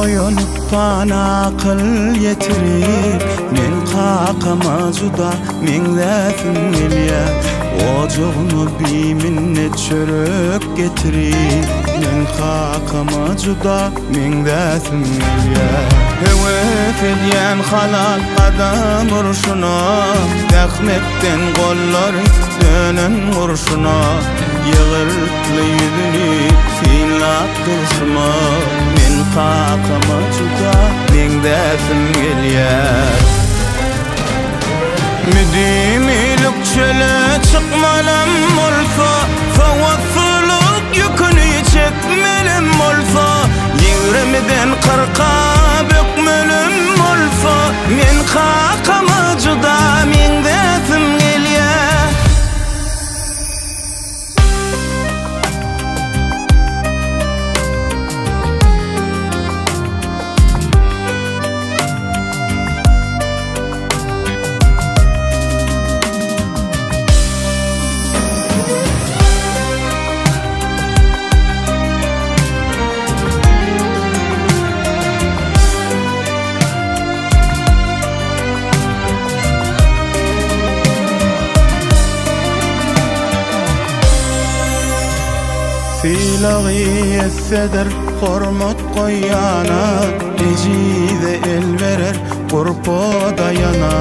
Soyunup bana akıl yetirip men kakama juda meňläsim gelýär. Ojogyny biminnet çörek getirip men kakama juda meňläsim gelýär. Hewet edýän halal adam urşuna, tähmetden gollar dönen urşuna, ýygyrtly ýüzüni siňlap durşuma, men kakama juda meňläsim gelýär. Müdimilik çöle çıkmalım olsa, savaşçılık yükünü çekmelim olsa, yüreğimden kırka bükmelim olsa, men kakama juda meňläsim gelýär. Silahı eseder, hormat koyana, ecide el verer, korpo dayana.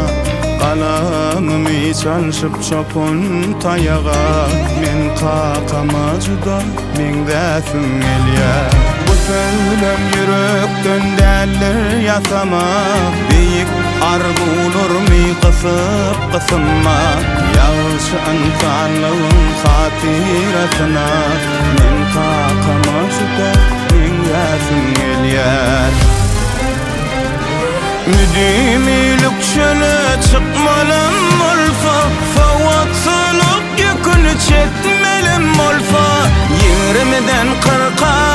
Kalamımı çalşıp çopun tayaga, men kakama juda meňläsim gelýär. Bu sözlem yürekden däller yasama, beýik arzularmy kısyp kısynma, ýagşy insanlygyň hatirasyna, men kakama juda meňläsim gelýär. Müdimilik çöle çıkmalım olsa, savaşçılık yükünü çekmelim olsa, yüreğimden kırka